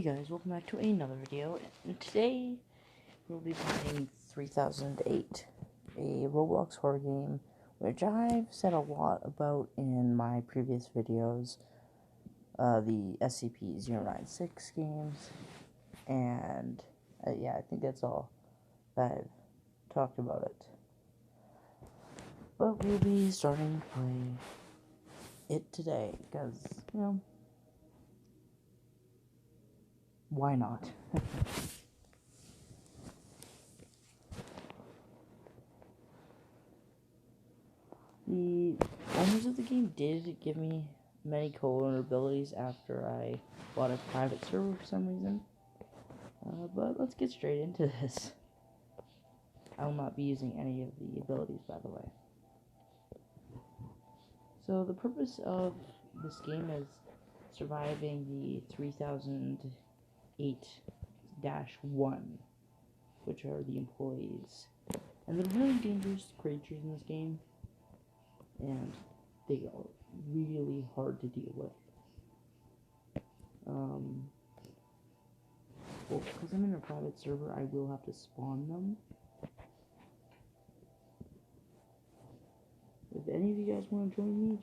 Hey guys, welcome back to another video, and today we'll be playing 3008, a Roblox horror game, which I've said a lot about in my previous videos, the SCP-096 games, and yeah, I think that's all that I've talked about it. But we'll be starting to play it today, because, you know, why not? The owners of the game did give me many co-owner after I bought a private server for some reason. But let's get straight into this. I will not be using any of the abilities, by the way. So the purpose of this game is surviving the 3008-1, which are the employees. And they're really dangerous creatures in this game, and they are really hard to deal with. Well, because I'm in a private server, I will have to spawn them. If any of you guys want to join me,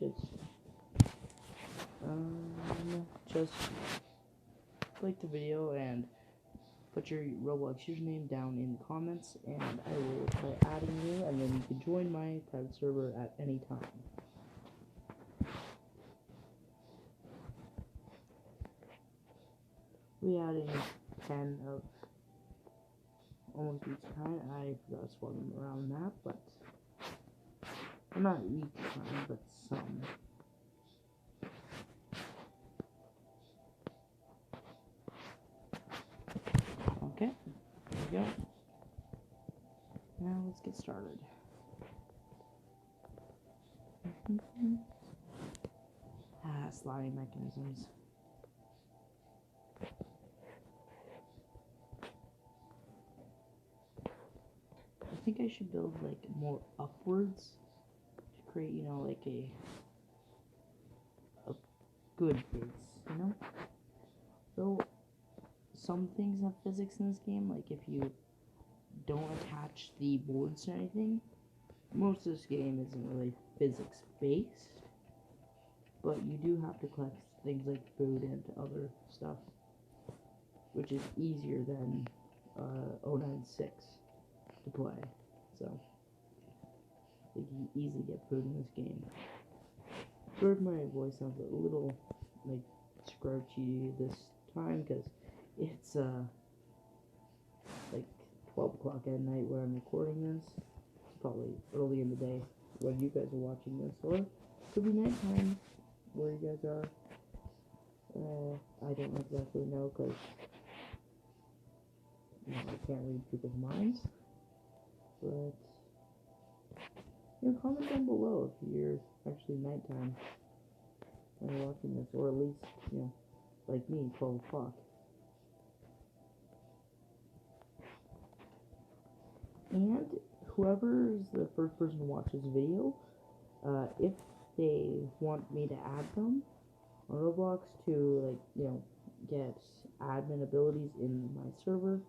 just like the video and put your Roblox username down in the comments, and I will try adding you, and then you can join my private server at any time. We adding 10 of almost each kind. I forgot to spawn them around the map, but well, not each time, but some. Okay, there we go. Now let's get started. Sliding mechanisms. I think I should build like more upwards to create, you know, like a good base, you know? So some things have physics in this game, like if you don't attach the boards to anything. Most of this game isn't really physics based, but you do have to collect things like food and other stuff, which is easier than 096 to play. So you can easily get food in this game. Sorry if my voice sounds a little like scrouchy this time, because it's like 12 o'clock at night where I'm recording this. It's probably early in the day when you guys are watching this, or it could be nighttime where you guys are. I don't exactly know, because I can't read people's minds. But comment down below if you're actually nighttime and you're watching this, or at least, like me, 12 o'clock. And whoever is the first person to watch this video, if they want me to add them on Roblox to, get admin abilities in my server,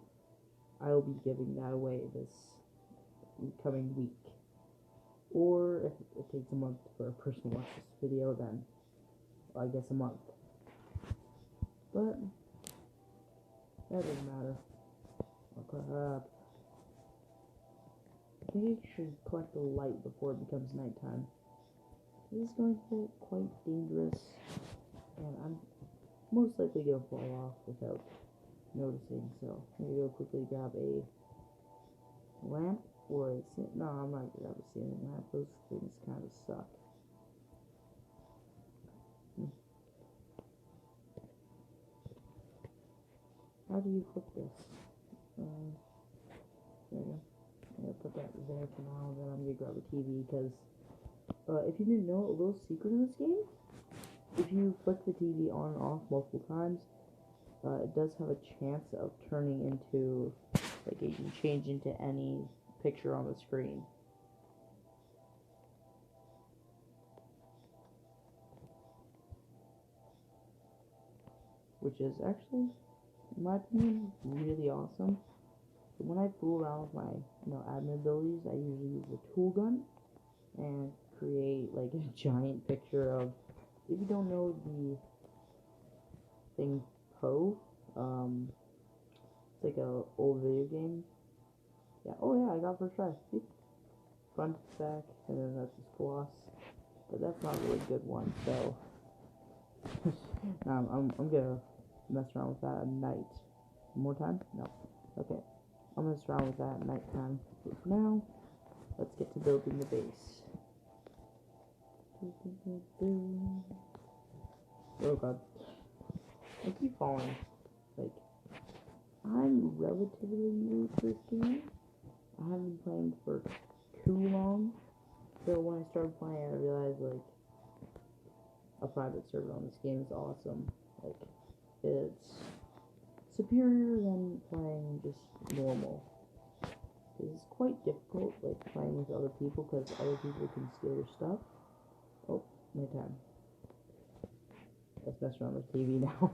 I will be giving that away this coming week. Or if it takes a month for a person to watch this video, then I guess a month. But that doesn't matter. Oh crap. I think I should collect the light before it becomes nighttime. This is going to get quite dangerous, and I'm most likely going to fall off without noticing, so I'm going to go quickly grab a lamp, or a no, I'm not going to grab a ceiling lamp. Those things kind of suck. How do you flip this? There you go. I'm going to put that there for now, and then I'm going to grab a TV, because if you didn't know, a little secret in this game, if you flick the TV on and off multiple times, it does have a chance of turning into, like, it can change into any picture on the screen. Which is actually in my opinion, really awesome. So when I fool around with my, admin abilities, I usually use the tool gun and create like a giant picture of. If you don't know the thing Poe, it's like a old video game. Yeah. Oh yeah, I got first try. See, front, back, and then that's his gloss. But that's not a really good one. So I'm gonna mess around with that at night. One more time? No. Okay. I'll mess around with that at nighttime. But for now, let's get to building the base. Oh god. I keep falling. Like, I'm relatively new to this game. I haven't been playing for too long. So when I started playing, I realized, like, a private server on this game is awesome. Like, it's superior than playing just normal. It's quite difficult, like, playing with other people, because other people can steal your stuff. Oh, my time. Let's mess around with TV now.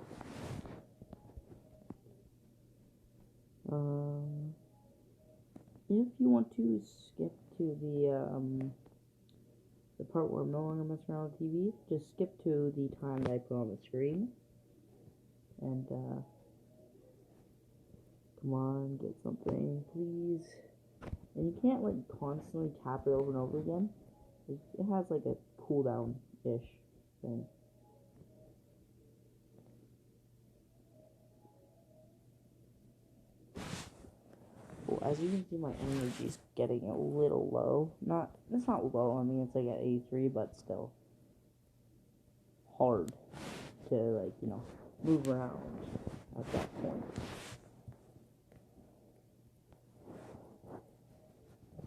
If you want to skip to the part where I'm no longer messing around with TV, just skip to the time that I put on the screen. And, come on, get something, please. And you can't, like, constantly tap it over and over again. It has, like, a cooldown-ish thing. Well, as you can see, my energy is getting a little low. It's not low, I mean, it's, like, at 83, but still hard to, like, move around at that point.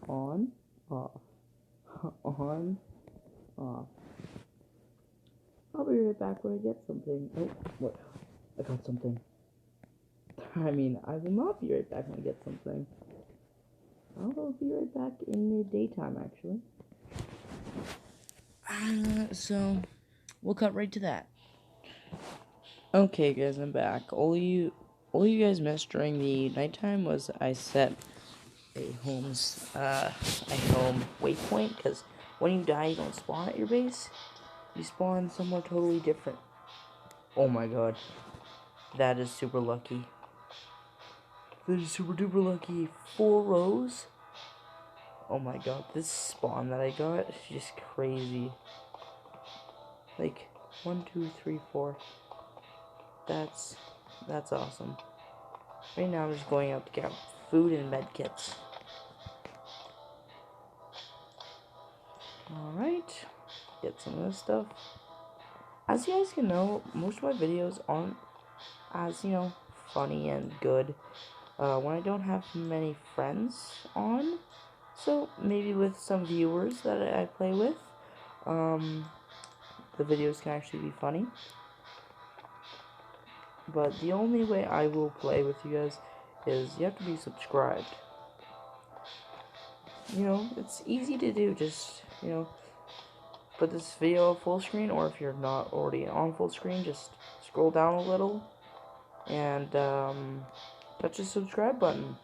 On, off, on, off. I'll be right back when I get something. Oh, what? I got something. I mean, I will not be right back when I get something. I'll be right back in the daytime, actually. So, we'll cut right to that. Okay, guys, I'm back. All you guys missed during the nighttime was I set a home waypoint, because when you die, you don't spawn at your base. You spawn somewhere totally different. Oh my god. That is super lucky. That is super duper lucky. 4 rows? Oh my god, this spawn that I got is just crazy. Like, 1, 2, 3, 4. That's awesome. Right now I'm just going out to get food and med kits. Alright. Get some of this stuff. As you guys can know, most of my videos aren't as, funny and good when I don't have many friends on. So, maybe with some viewers that I play with, the videos can actually be funny. But the only way I will play with you guys is you have to be subscribed. It's easy to do, just, put this video full screen, or if you're not already on full screen, just scroll down a little and touch the subscribe button.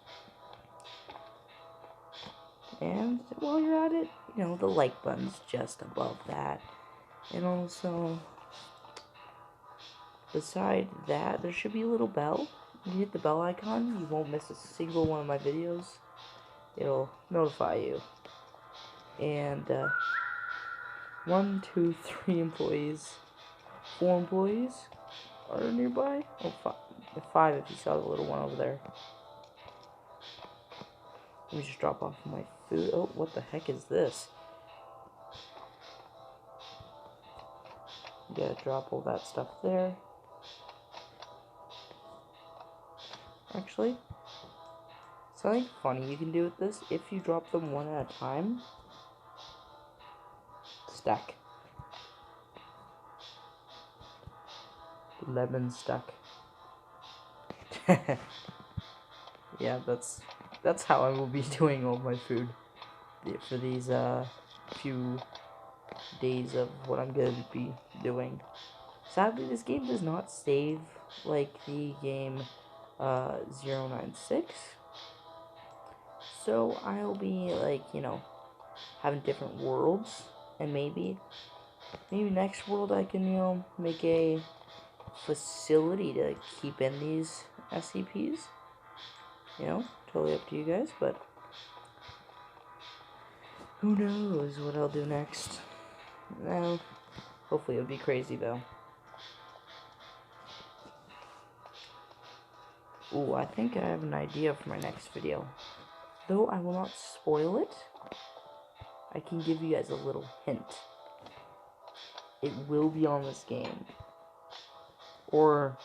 And while you're at it, the like button's just above that. And also, beside that, there should be a little bell. You hit the bell icon, you won't miss a single one of my videos. It'll notify you. And 1, 2, 3 employees, 4 employees are nearby. Oh, 5 if you saw the little one over there. Let me just drop off my food. Oh, what the heck is this? You gotta drop all that stuff there. Actually, something funny you can do with this, if you drop them one at a time, stack. Lemon stuck. Yeah, that's how I will be doing all my food for these few days of what I'm going to be doing. Sadly, this game does not save like the game 096. So I'll be like, having different worlds, and maybe next world I can, make a facility to keep in these SCPs. Totally up to you guys, but who knows what I'll do next. Well, hopefully it'll be crazy though. Ooh, I think I have an idea for my next video. Though I will not spoil it, I can give you guys a little hint. It will be on this game. Or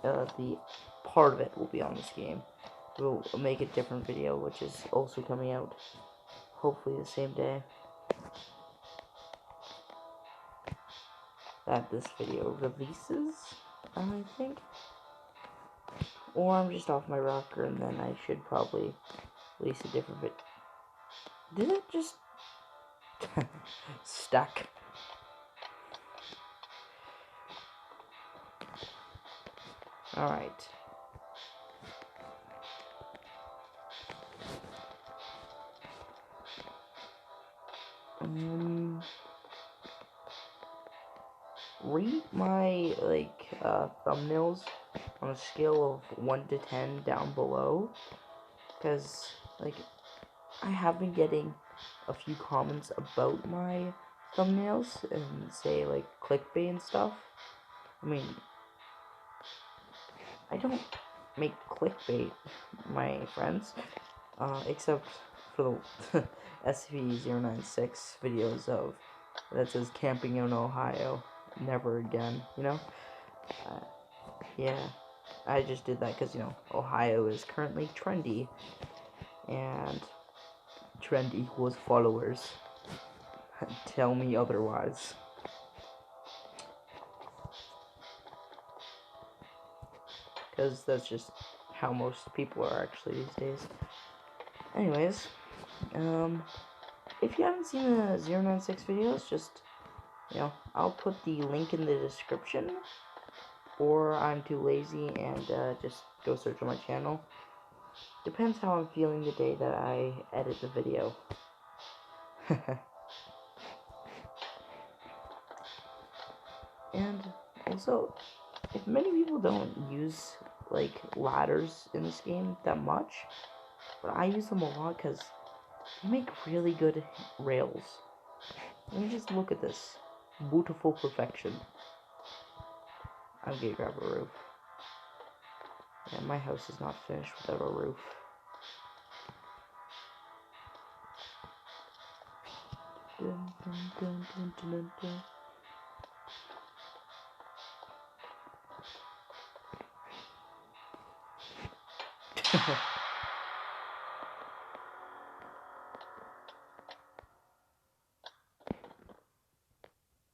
the part of it will be on this game. We'll make a different video, which is also coming out hopefully the same day that this video releases, I think. Or I'm just off my rocker, and then I should probably release a different video. Did it just stuck? Alright. Rate my thumbnails on a scale of 1 to 10 down below, because I have been getting a few comments about my thumbnails and say clickbait and stuff. I mean, I don't make clickbait, my friends, except for the SCP-096 videos of that says camping in Ohio, never again, yeah, I just did that because, Ohio is currently trendy, and trend equals followers. Tell me otherwise. Because that's just how most people are actually these days. Anyways, if you haven't seen the 096 videos, just, I'll put the link in the description, or I'm too lazy and just go search on my channel. Depends how I'm feeling the day that I edit the video. And also, if many people don't use ladders in this game that much, but I use them a lot because they make really good rails. Let me just look at this. Beautiful perfection. I'm gonna grab a roof. Yeah, my house is not finished without a roof. Dun, dun, dun, dun, dun, dun.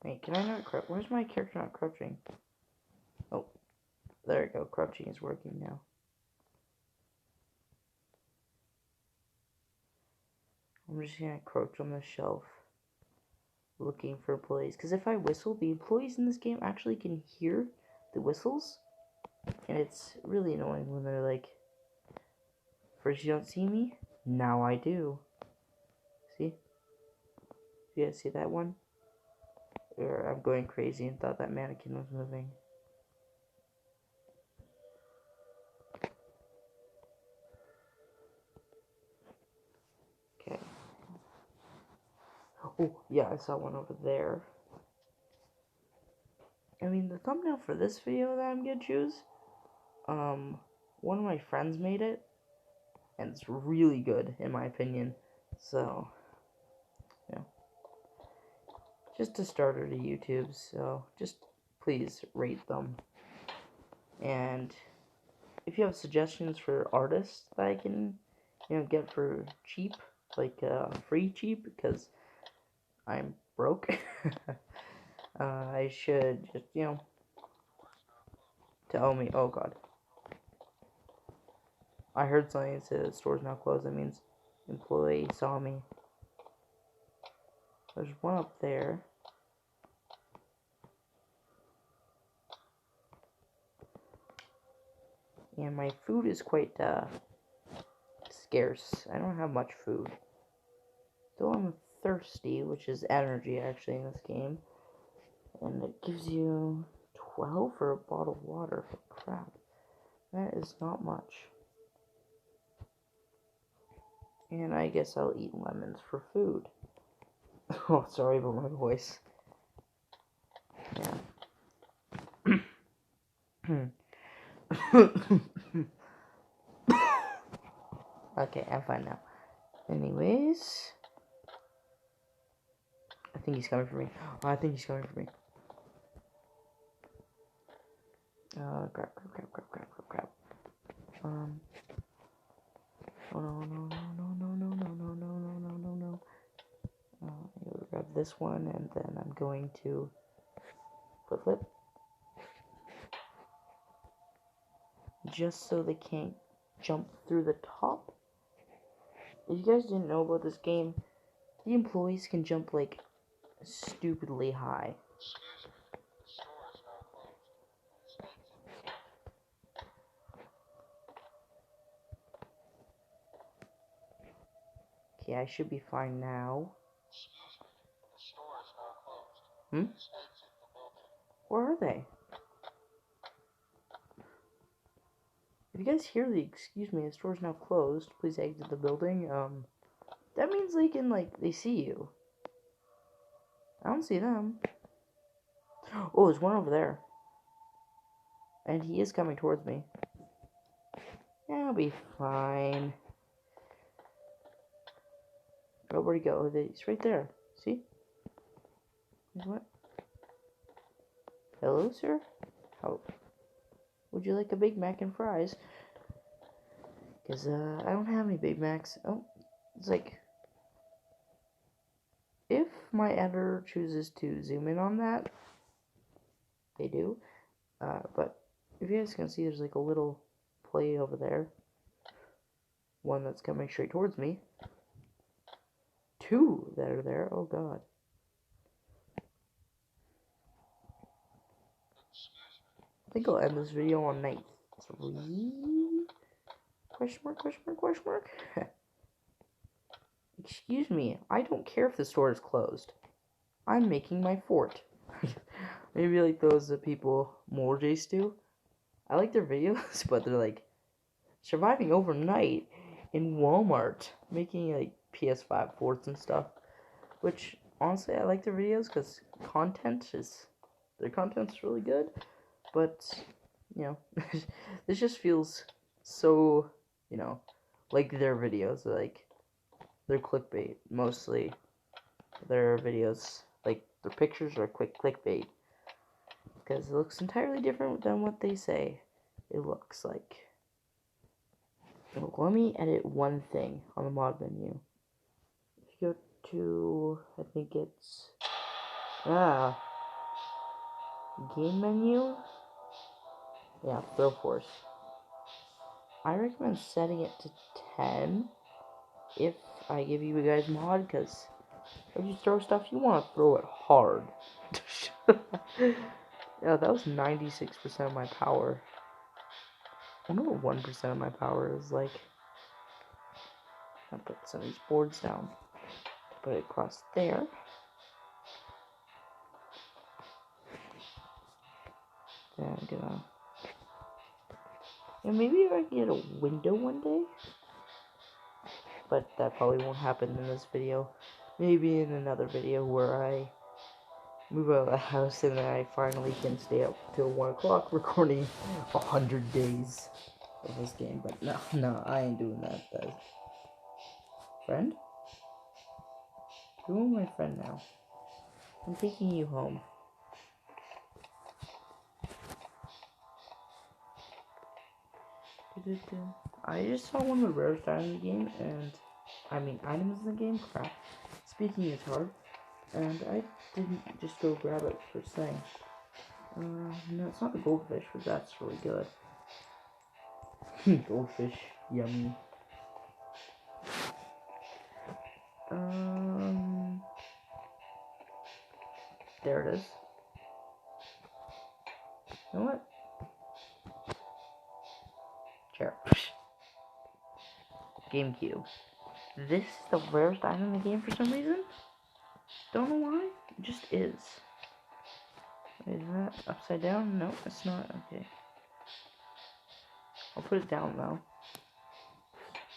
Wait, can I not crouch? Where's my character not crouching? Oh, there we go. Crouching is working now. I'm just gonna crouch on the shelf, looking for employees. Because if I whistle, the employees in this game actually can hear the whistles, and it's really annoying when they're like, first you don't see me, now I do. See? You guys see that one? Or I'm going crazy and thought that mannequin was moving. Okay. Oh, yeah, I saw one over there. I mean, the thumbnail for this video that I'm gonna choose, one of my friends made it, and it's really good, in my opinion. So, just a starter to YouTube, so just please rate them. And if you have suggestions for artists that I can, get for cheap, free cheap, because I'm broke, I should just, tell me. Oh god, I heard something that said the store's now closed. That means employee saw me. There's one up there. and my food is quite scarce. I don't have much food. Though I'm thirsty, which is energy actually in this game. And it gives you 12 for a bottle of water. Crap. That is not much. And I guess I'll eat lemons for food. Oh, sorry about my voice. Yeah. Okay, I'm fine now. Anyways. I think he's coming for me. Oh, I think he's coming for me. Crap. Oh no. I'm gonna grab this one, and then I'm going to flip. Just so they can't jump through the top. If you guys didn't know about this game, the employees can jump, like, stupidly high. Okay, I should be fine now. Hmm? Where are they? If you guys hear the "excuse me, the store's now closed, please exit the building," that means they can, like, they see you. I don't see them. Oh, there's one over there. And he is coming towards me. Yeah, I'll be fine. Oh, where'd he go? He's right there. See? What? Hello, sir? How? Would you like a Big Mac and fries? Because, I don't have any Big Macs. Oh, it's like, if my editor chooses to zoom in on that, they do. But if you guys can see, there's like a little play over there. One that's coming straight towards me. Two that are there. Oh, God. I think I'll end this video on night 3? Question mark? Excuse me, I don't care if the store is closed. I'm making my fort. Maybe like those people Morjace do. I like their videos, but they're like surviving overnight in Walmart, making like PS5 forts and stuff. Which honestly, I like their videos because their content's really good. But you know, this just feels so, you know, like their videos, like they're clickbait mostly. Their videos, like their pictures, are quick clickbait because it looks entirely different than what they say it looks like. Look, let me edit one thing on the mod menu. If you go to, I think it's game menu. Yeah, throw force. I recommend setting it to 10 if I give you guys mod, because if you throw stuff, you want to throw it hard. Yeah, that was 96% of my power. I wonder what 1% of my power is like. I'll put some of these boards down. Put it across there. Then I'm gonna... Yeah, maybe I can get a window one day. But that probably won't happen in this video. Maybe in another video where I move out of the house and then I finally can stay up till 1 o'clock recording 100 days of this game. But no, I ain't doing that. Friend? Who am my friend now? I'm taking you home. I just saw one of the rarest items in the game, items in the game, crap. Speaking is hard, and I didn't just go grab it first thing. No, it's not a goldfish, but that's really good. Goldfish, yummy. There it is. You know what? care. GameCube. This is the rarest item in the game for some reason. Don't know why. It just is. Is that upside down? No, it's not. Okay. I'll put it down though.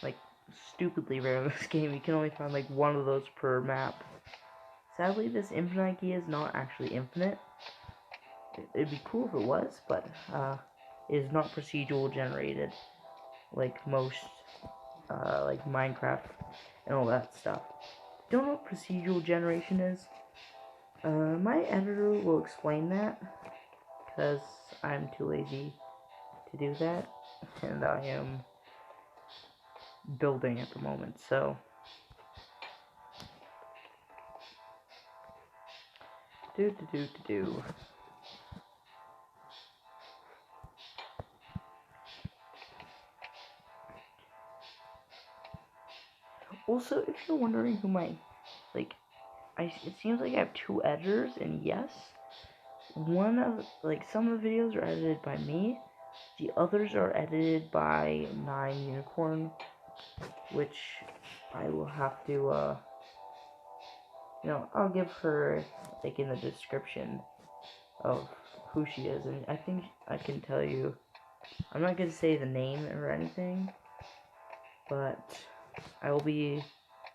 Like, stupidly rare in this game. You can only find like one of those per map. Sadly, this infinite Ikea is not actually infinite. It'd be cool if it was, but it is not procedural generated like most like Minecraft and all that stuff. Don't know what procedural generation is. My editor will explain that because I'm too lazy to do that, and I am building at the moment, so do. Also, if you're wondering who my, like, it seems like I have two editors, and yes, one of, like, some of the videos are edited by me, the others are edited by 9 Unicorn, which I will have to, you know, I'll give her, like, in the description of who she is, and I think I can tell you, I'm not going to say the name or anything, but I will be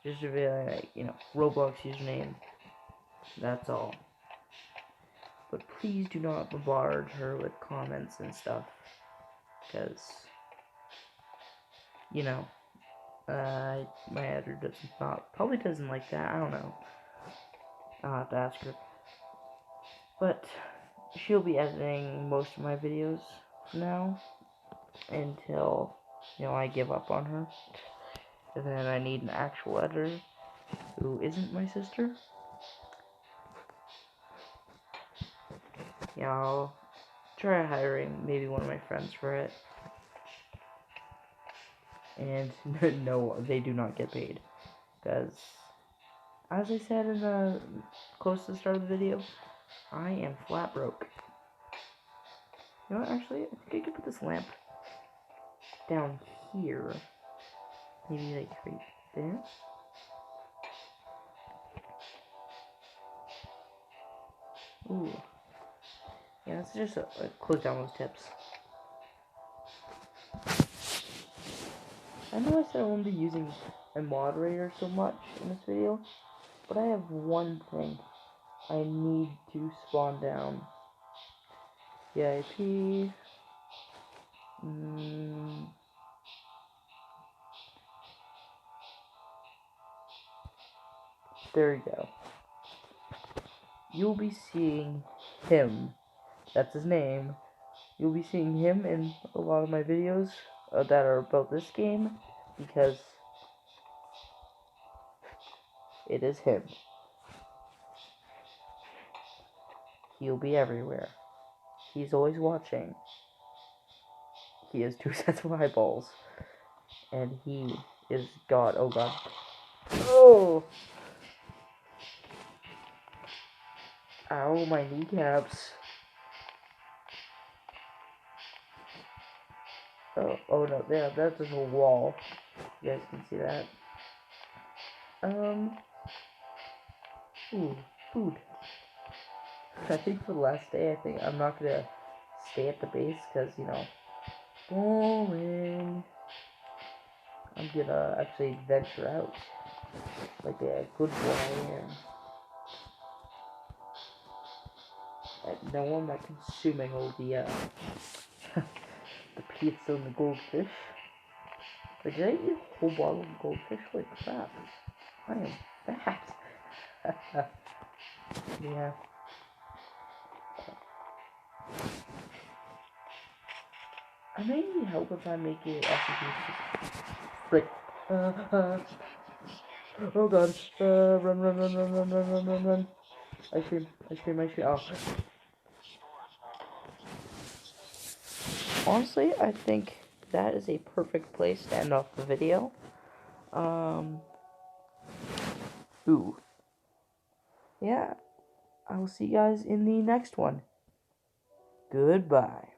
just revealing, like, you know, Roblox username, that's all. But please do not bombard her with comments and stuff, because, you know, my editor probably doesn't like that, I don't know. I'll have to ask her. But she'll be editing most of my videos now until, you know, I give up on her. And then I need an actual editor who isn't my sister. Yeah, I'll try hiring maybe one of my friends for it. And no, they do not get paid. Because, as I said in the close to the start of the video, I am flat broke. You know what, actually, I think I could put this lamp down here. Maybe like right there. Ooh. Yeah, let's just close down those tips. I know I said I won't be using a moderator so much in this video, but I have one thing I need to spawn down. VIP. There we go. You'll be seeing him. That's his name. You'll be seeing him in a lot of my videos that are about this game, because it is him. He'll be everywhere. He's always watching. He has 2 sets of eyeballs. And he is God. Oh god. Oh! Ow, my kneecaps. Oh no, yeah, that's just a wall. You guys can see that. Ooh, food. I think for the last day, I think I'm not gonna stay at the base, because, you know, boring. I'm gonna actually venture out, like a good boy, and no, I'm not consuming all the, the pizza and the goldfish. Like, did I eat a whole bottle of goldfish? Holy crap. I am fat. Yeah. I may need help if I make it SCP. Frick. Oh god. Run. Ice cream. Oh. Honestly, I think that is a perfect place to end off the video. Ooh. Yeah. I will see you guys in the next one. Goodbye.